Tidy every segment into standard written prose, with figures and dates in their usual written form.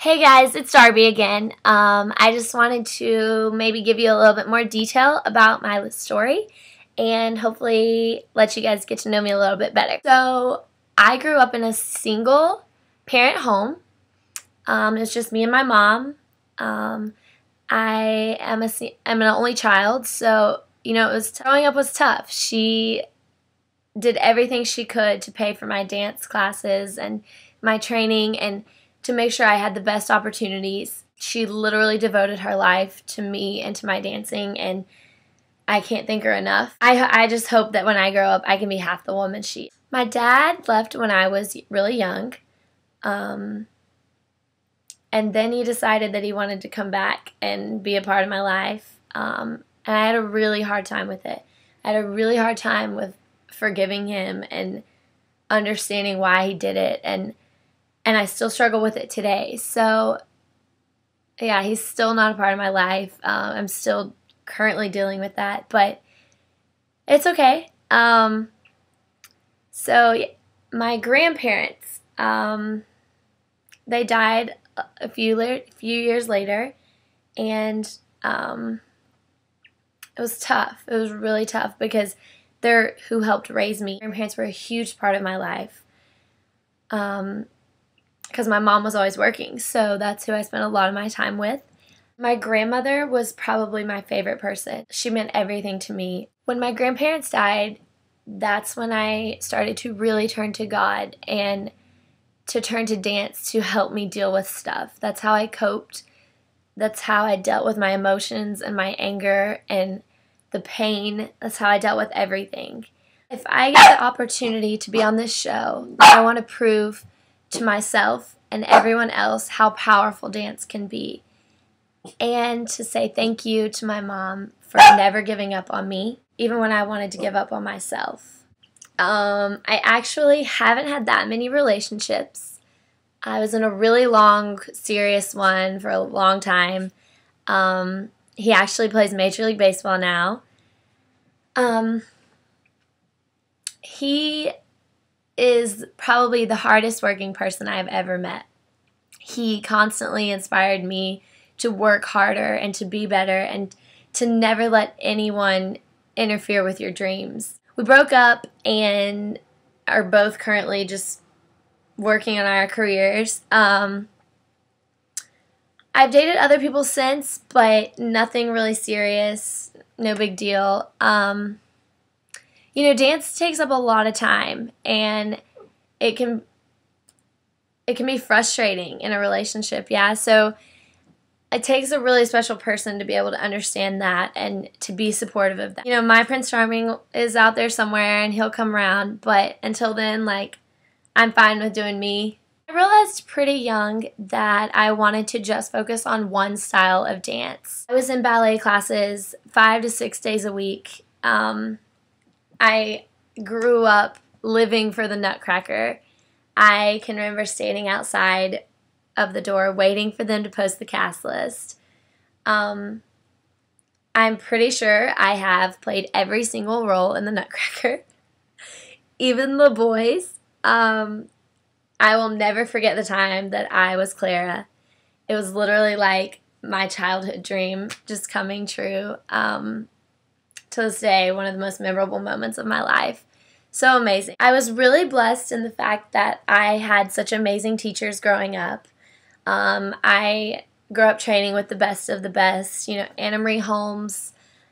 Hey guys, it's Darbie again. I just wanted to maybe give you a little bit more detail about my story and hopefully let you guys get to know me a little bit better. So, I grew up in a single parent home. It's just me and my mom. I'm an only child, so growing up was tough. She did everything she could to pay for my dance classes and my training and to make sure I had the best opportunities. She literally devoted her life to me and to my dancing, and I can't thank her enough. I just hope that when I grow up, I can be half the woman she is. My dad left when I was really young, and then he decided that he wanted to come back and be a part of my life, and I had a really hard time with it. I had a really hard time with forgiving him and understanding why he did it, and I still struggle with it today. So, yeah, he's still not a part of my life. I'm still currently dealing with that, but it's okay. My grandparents, they died a few years later, and it was tough. It was really tough because they're who helped raise me. Grandparents were a huge part of my life. Because my mom was always working, so that's who I spent a lot of my time with. My grandmother was probably my favorite person. She meant everything to me. When my grandparents died, that's when I started to really turn to God and to turn to dance to help me deal with stuff. That's how I coped. That's how I dealt with my emotions and my anger and the pain. That's how I dealt with everything. If I get the opportunity to be on this show, I want to prove to myself and everyone else how powerful dance can be, and to say thank you to my mom for never giving up on me, even when I wanted to give up on myself. I actually haven't had that many relationships. I was in a really long, serious one for a long time. He actually plays Major League Baseball now. He is probably the hardest working person I've ever met. He constantly inspired me to work harder and to be better and to never let anyone interfere with your dreams. We broke up and are both currently just working on our careers. I've dated other people since, but nothing really serious, no big deal. Dance takes up a lot of time, and it can be frustrating in a relationship, yeah? So it takes a really special person to be able to understand that and to be supportive of that. My Prince Charming is out there somewhere, and he'll come around, but until then, I'm fine with doing me. I realized pretty young that I wanted to just focus on one style of dance. I was in ballet classes 5 to 6 days a week. I grew up living for the Nutcracker. I can remember standing outside of the door waiting for them to post the cast list. I'm pretty sure I have played every single role in the Nutcracker, even the boys. I will never forget the time that I was Clara. It was literally like my childhood dream just coming true. To this day, one of the most memorable moments of my life. So amazing. I was really blessed in the fact that I had such amazing teachers growing up. I grew up training with the best of the best. Anna Marie Holmes,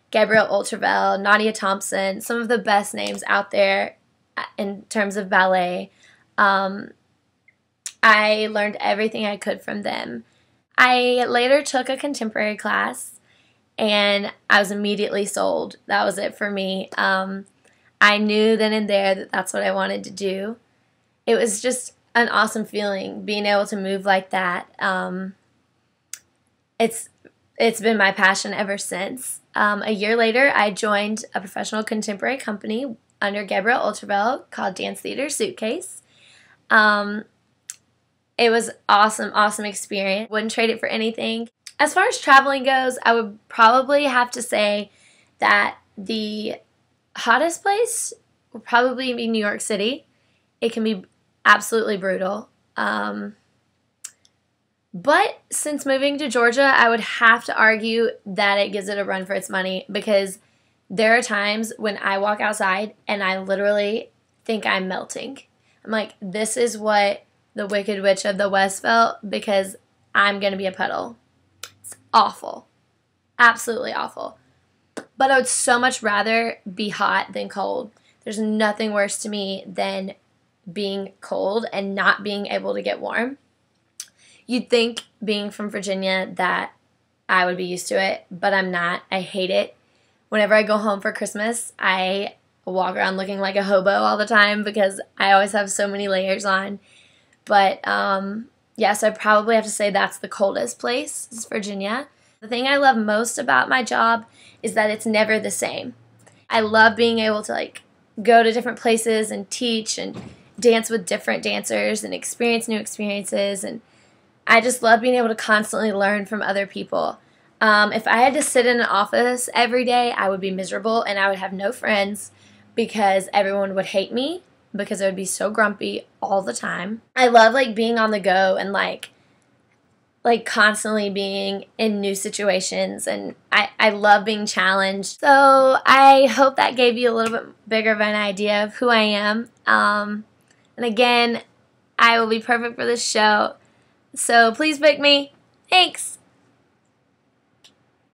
Gabrielle Ultravel, Nadia Thompson, some of the best names out there in terms of ballet. I learned everything I could from them. I later took a contemporary class, and I was immediately sold. That was it for me. I knew then and there that that's what I wanted to do. It was just an awesome feeling, being able to move like that. It's been my passion ever since. A year later, I joined a professional contemporary company under Gabrielle Ultravel called Dance Theater Suitcase. It was awesome experience. Wouldn't trade it for anything. As far as traveling goes, I would probably have to say that the hottest place would probably be New York City. It can be absolutely brutal. But since moving to Georgia, I would have to argue that it gives it a run for its money, because there are times when I walk outside and I literally think I'm melting. I'm like, this is what the Wicked Witch of the West felt, because I'm going to be a puddle. It's awful. Absolutely awful. But I would so much rather be hot than cold. There's nothing worse to me than being cold and not being able to get warm. You'd think, being from Virginia, that I would be used to it, but I'm not. I hate it. Whenever I go home for Christmas, I walk around looking like a hobo all the time because I always have so many layers on. But, yeah, so I probably have to say that's the coldest place, is Virginia. The thing I love most about my job is that it's never the same. I love being able to, like, go to different places and teach and dance with different dancers and experience new experiences, and I just love being able to constantly learn from other people. If I had to sit in an office every day, I would be miserable and I would have no friends because everyone would hate me because I would be so grumpy all the time. I love, like, being on the go and like constantly being in new situations, and I love being challenged. So I hope that gave you a little bit bigger of an idea of who I am. And again, I will be perfect for this show. So please pick me. Thanks.